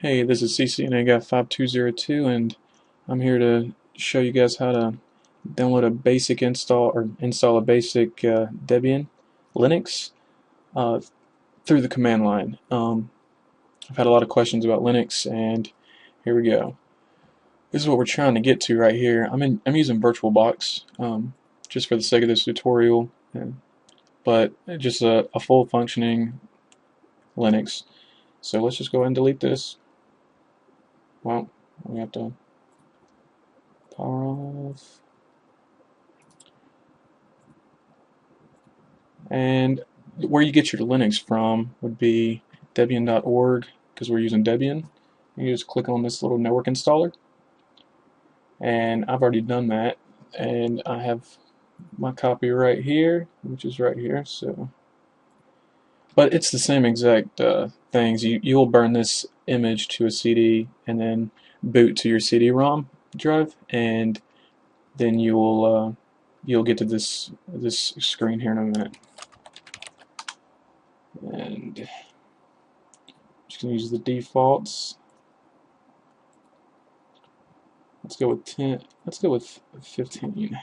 Hey, this is CCNAGAF5202 and I'm here to show you guys how to download a basic install or install a basic Debian Linux uh, through the command line. I've had a lot of questions about Linux and here we go. This is what we're trying to get to right here. I'm using VirtualBox just for the sake of this tutorial, but just a full functioning Linux. So let's just go ahead and delete this. Well, we have to power off. And where you get your Linux from would be Debian.org because we're using Debian. You just click on this little network installer, and I've already done that, and I have my copy right here, which is right here. So, but it's the same exact things. You'll burn this image to a CD and then boot to your CD-ROM drive, and then you'll get to this screen here in a minute. And just gonna use the defaults. Let's go with 10. Let's go with 15.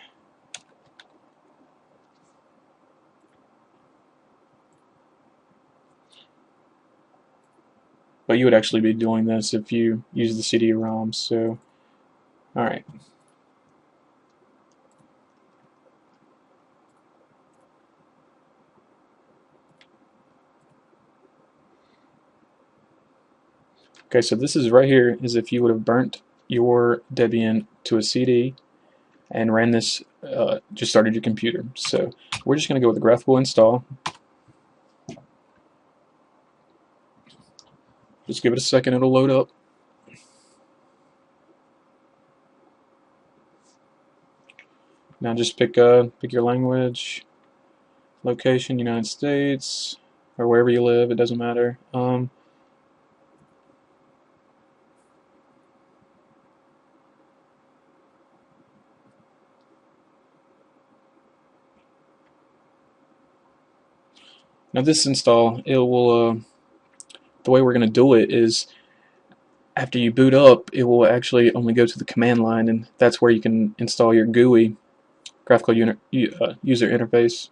But you would actually be doing this if you use the CD-ROM. So, all right. Okay, so this is right here is if you would have burnt your Debian to a CD and ran this, just started your computer. So we're just going to go with the graphical install. Just give it a second, it'll load up. Now just pick your language, location, United States, or wherever you live, it doesn't matter. Now this install, it will the way we're going to do it is after you boot up, it will actually only go to the command line, and that's where you can install your GUI, graphical user interface,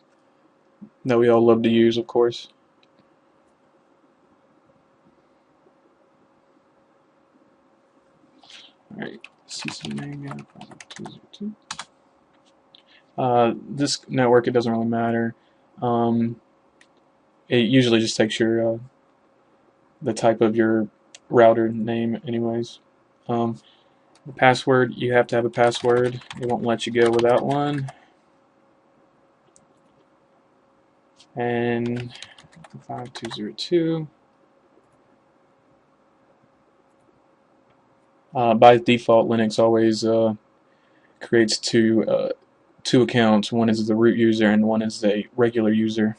that we all love to use, of course. Alright, CCNA 5202. This network, it doesn't really matter. It usually just takes your the type of your router name, anyways. The password, you have to have a password. It won't let you go without one. And 5202. By default, Linux always creates two accounts. One is the root user and one is a regular user.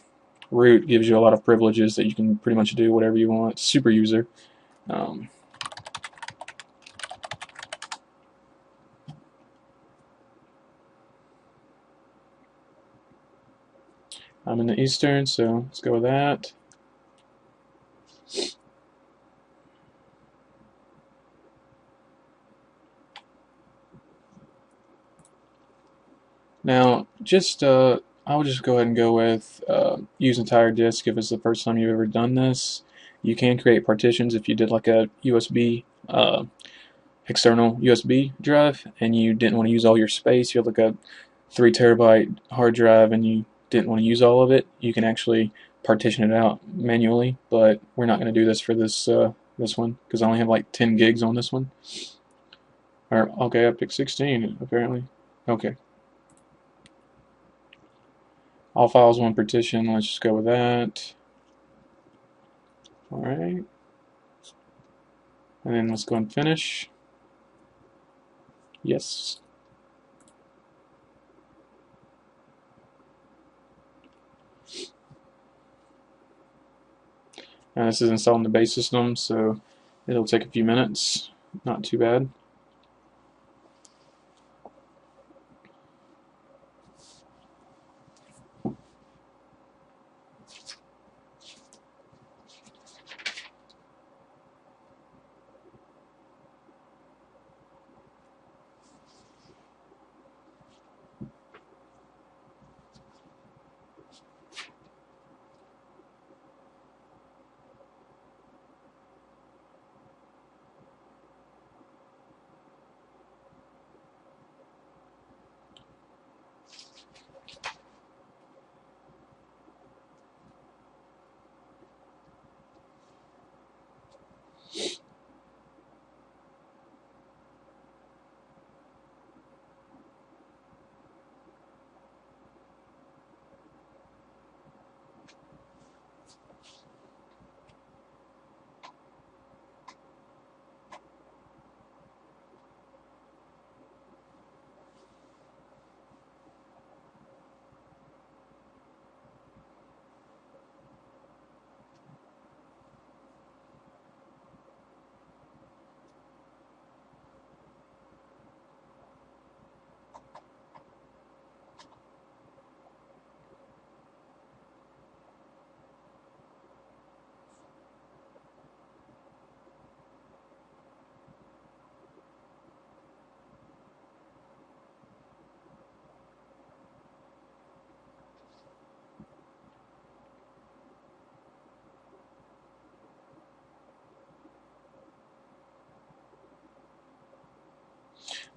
Root gives you a lot of privileges that you can pretty much do whatever you want. Super user. Um, I'm in the Eastern, so let's go with that. Now, I would just go ahead and go with use entire disk if it's the first time you've ever done this. You can create partitions if you did like a USB external USB drive and you didn't want to use all your space. You have like a 3 terabyte hard drive and you didn't want to use all of it. You can actually partition it out manually, but we're not going to do this for this one because I only have like 10 gigs on this one. Or okay, I picked 16 apparently. Okay. All files, one partition. Let's just go with that. Alright. And then let's go and finish. Yes. Now this is installing the base system, so it'll take a few minutes. Not too bad.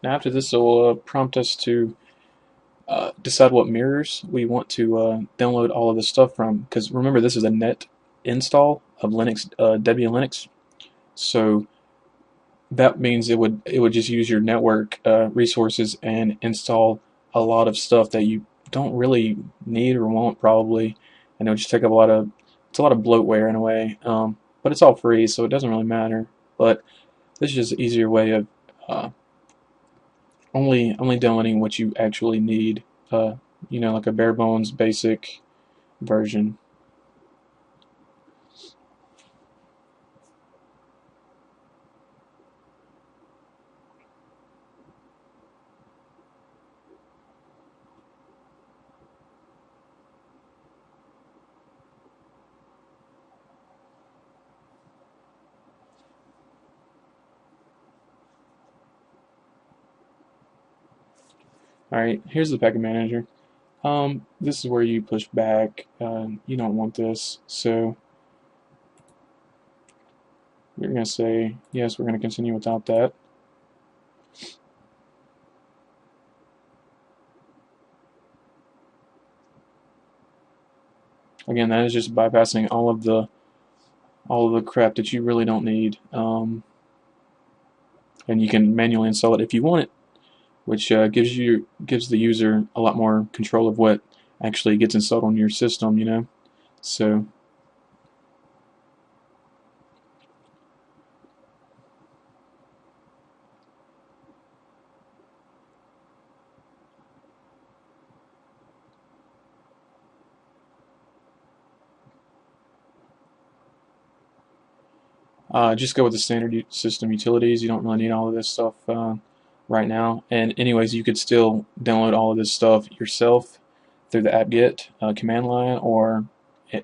Now after this, it will prompt us to decide what mirrors we want to download all of this stuff from. Because remember, this is a net install of Linux, Debian Linux. So that means it would just use your network resources and install a lot of stuff that you don't really need or want probably, and it'll just take up it's a lot of bloatware in a way. But it's all free, so it doesn't really matter. But this is just an easier way of uh, only downloading what you actually need. Like a bare bones basic version. Alright, here's the packet manager. This is where you push back. You don't want this, so we're going to say yes, we're going to continue without that. Again, that is just bypassing all of the crap that you really don't need, and you can manually install it if you want it, which gives the user a lot more control of what actually gets installed on your system. So just go with the standard system utilities. You don't really need all of this stuff right now. And anyways, you could still download all of this stuff yourself through the apt-get command line or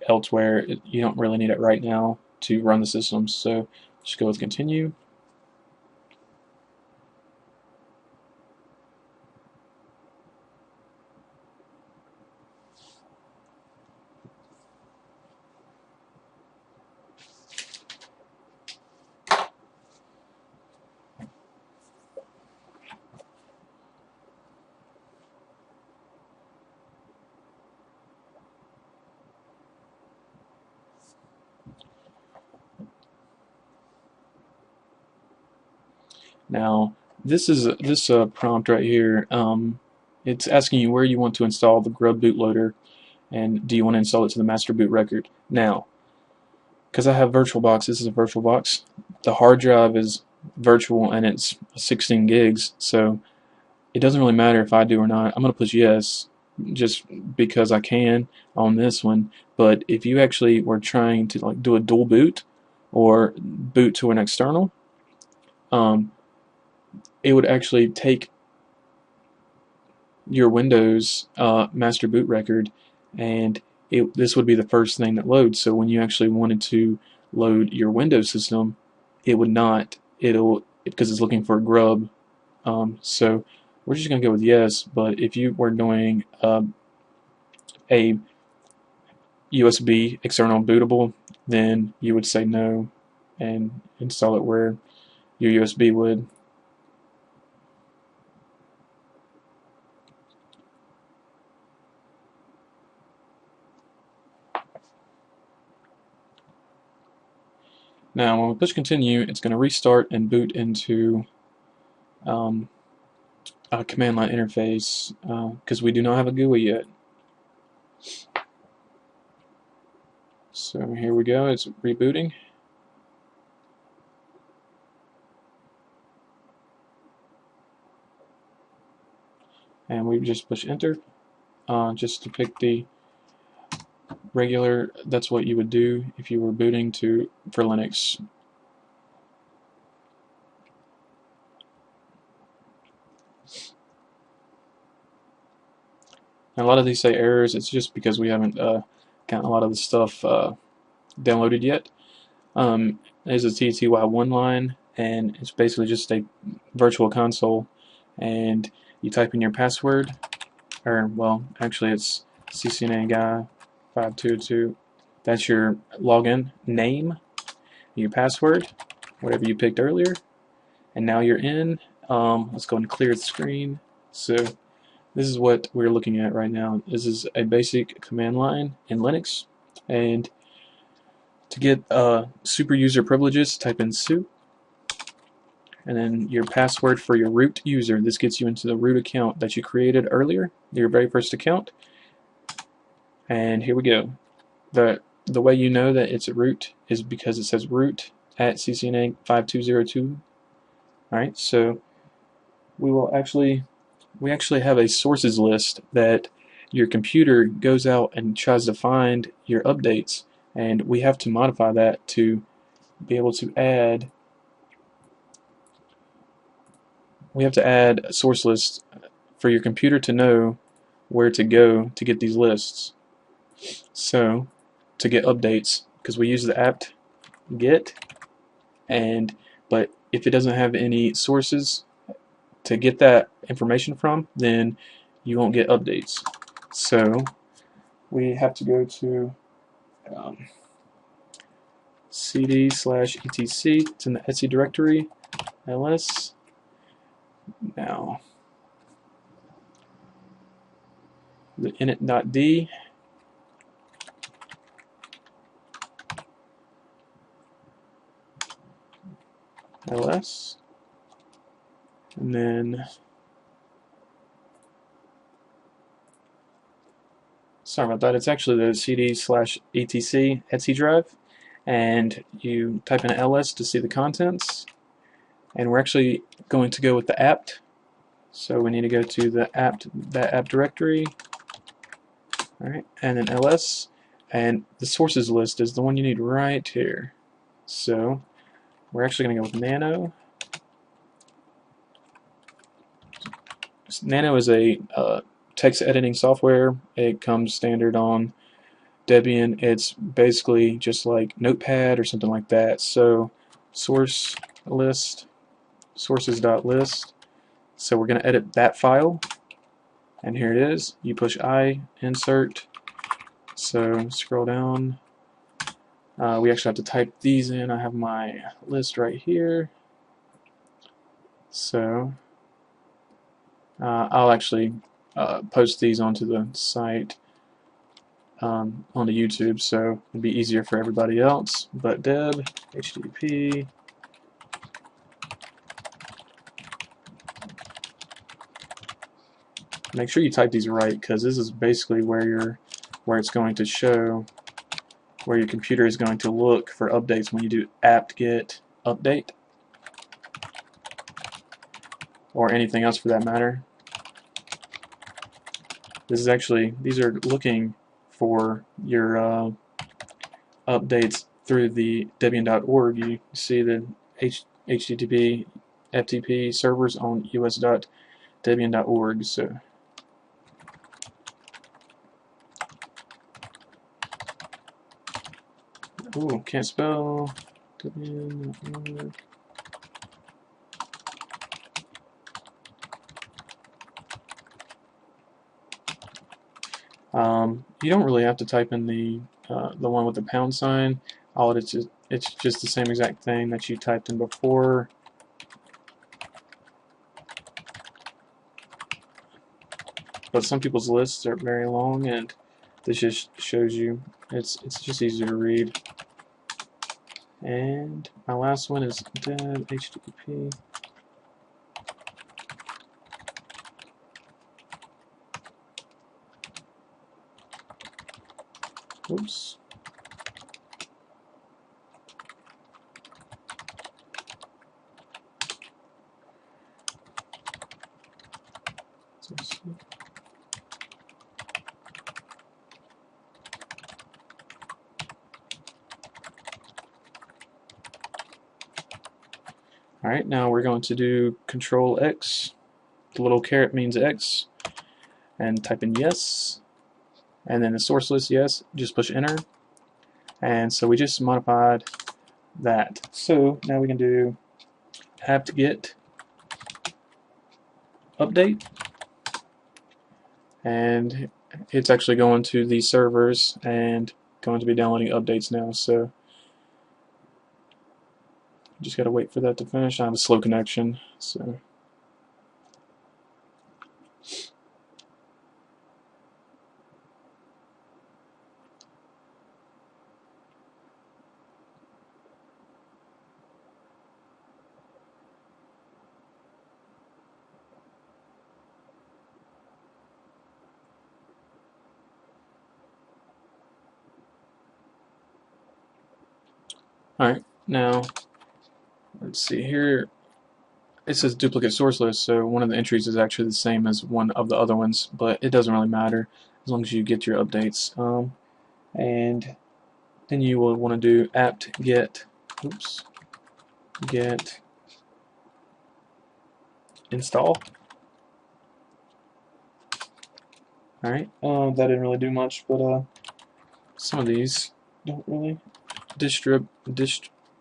elsewhere. You don't really need it right now to run the system. So just go with continue. Now, this prompt right here. It's asking you where you want to install the grub bootloader, and do you want to install it to the master boot record. Now, because I have VirtualBox, this is a VirtualBox. The hard drive is virtual and it's 16 gigs, so it doesn't really matter if I do or not. I'm going to push yes, just because I can on this one. But if you actually were trying to do a dual boot or boot to an external, um, it would actually take your Windows master boot record, and this would be the first thing that loads. So when you actually wanted to load your Windows system, it would not. Because it's looking for a grub. So we're just going to go with yes. But if you were doing a USB external bootable, then you would say no and install it where your USB would. Now, when we push continue, it's going to restart and boot into a command line interface because we do not have a GUI yet. So here we go, it's rebooting. And we just push enter just to pick the regular. That's what you would do if you were booting for Linux. And a lot of these say errors. It's just because we haven't gotten a lot of the stuff downloaded yet. There's a TTY1 line, and it's basically just a virtual console, and you type in your password, or well, actually it's CCNA guy 522. That's your login name, your password, whatever you picked earlier, and now you're in, Let's go and clear the screen. So this is what we're looking at right now. This is a basic command line in Linux, and to get super user privileges, type in sup, and then your password for your root user. This gets you into the root account that you created earlier, your very first account. And here we go. The way you know that it's a root is because it says root at CCNA 5202. Alright, so we actually have a sources list that your computer goes out and tries to find your updates, and we have to modify that to be able to add a source list for your computer to know where to go to get these lists. So to get updates, because we use the apt-get, but if it doesn't have any sources to get that information from, then you won't get updates. So we have to go to cd/etc. It's in the etc directory, ls. Now the init.d, ls, and then sorry about that, it's actually the cd/etc drive, and you type in ls to see the contents, and we're actually going to go with the apt, so we need to go to that apt directory, alright, and then ls, and the sources list is the one you need right here. So we're actually going to go with nano. Nano is a text editing software. It comes standard on Debian. It's basically just like Notepad or something like that. So sourcelist, sources.list. So we're going to edit that file, and here it is. You push I, insert. So scroll down. We actually have to type these in. I have my list right here. So I'll actually post these onto the site, onto YouTube, so it'll be easier for everybody else. But deb http make sure you type these right, because this is basically where it's going to show where your computer is going to look for updates when you do apt-get update, or anything else for that matter. This is actually, these are looking for your updates through the Debian.org. You see the HTTP FTP servers on us.debian.org. So ooh, can't spell Debian.org. You don't really have to type in the one with the pound sign. It's just the same exact thing that you typed in before. But some people's lists are very long, and this just shows you it's just easier to read. And my last one is deb http. Oops. Alright, now we're going to do Control X. The little caret means X, and type in yes, and then the source list yes, just push enter. And so we just modified that. So now we can do apt-get update, and it's actually going to the servers and going to be downloading updates now. So just gotta wait for that to finish. I have a slow connection, so Alright, now let's see here. It says duplicate source list, so one of the entries is actually the same as one of the other ones, but it doesn't really matter as long as you get your updates. And then you will want to do apt-get, get install. Alright, that didn't really do much, but some of these don't really.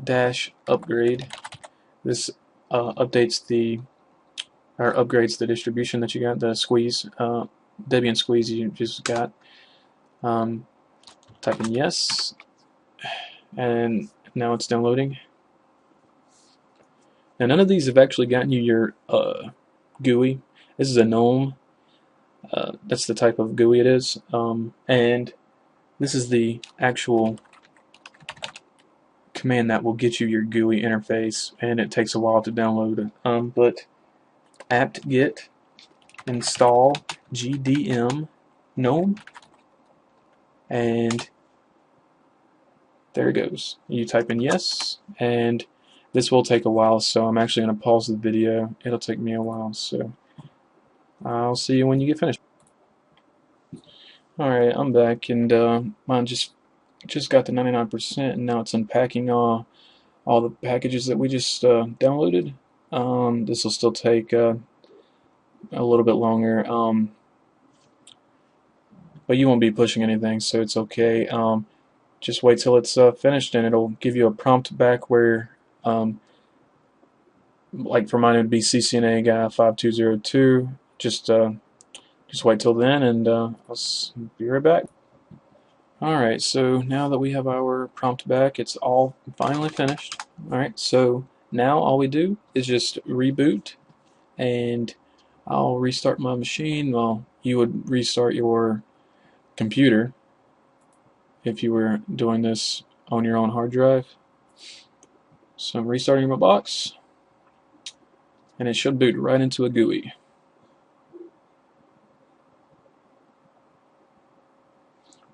Dash upgrade. This updates the or upgrades the distribution that you got, the squeeze, Debian squeeze you just got. Type in yes, and now it's downloading. Now none of these have actually gotten you your GUI. This is a GNOME. That's the type of GUI it is, and this is the actual command that will get you your GUI interface, and it takes a while to download. But apt-get install gdm GNOME, and there it goes. You type in yes, and this will take a while, so I'm actually going to pause the video. It'll take me a while, so I'll see you when you get finished. Alright, I'm back, and mine just got to 99%, and now it's unpacking all the packages that we just downloaded. This will still take a little bit longer, but you won't be pushing anything, so it's okay. Just wait till it's finished, and it'll give you a prompt back where, like for mine, it would be CCNA guy 5202. Just wait till then, and I'll be right back. Alright, so now that we have our prompt back, it's all finally finished. Alright, so now all we do is just reboot, and I'll restart my machine. Well, you would restart your computer if you were doing this on your own hard drive. So I'm restarting my box, and it should boot right into a GUI.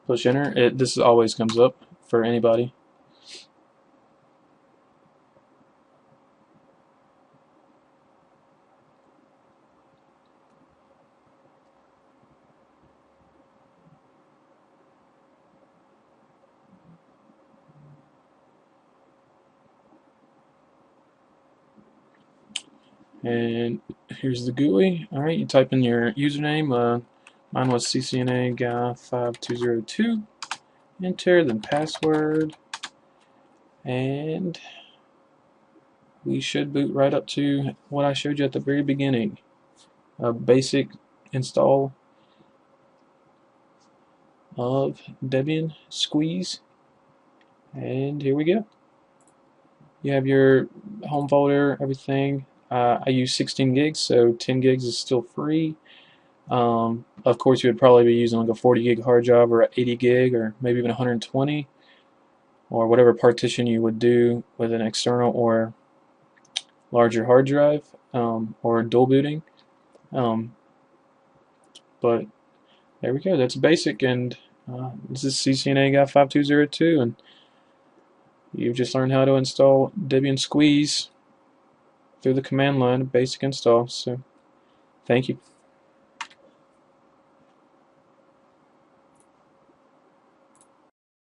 Push enter. This always comes up for anybody. And here's the GUI. Alright, you type in your username. Mine was CCNA guy 5202. Enter, then password, and we should boot right up to what I showed you at the very beginning. A basic install of Debian Squeeze, and here we go. You have your home folder, everything. I use 16 gigs, so 10 gigs is still free. Of course, you would probably be using like a 40 gig hard drive or an 80 gig or maybe even 120, or whatever partition you would do with an external or larger hard drive, or dual booting. But there we go. That's basic, and this is CCNA guy 5202, and you've just learned how to install Debian Squeeze through the command line, basic install. So, thank you.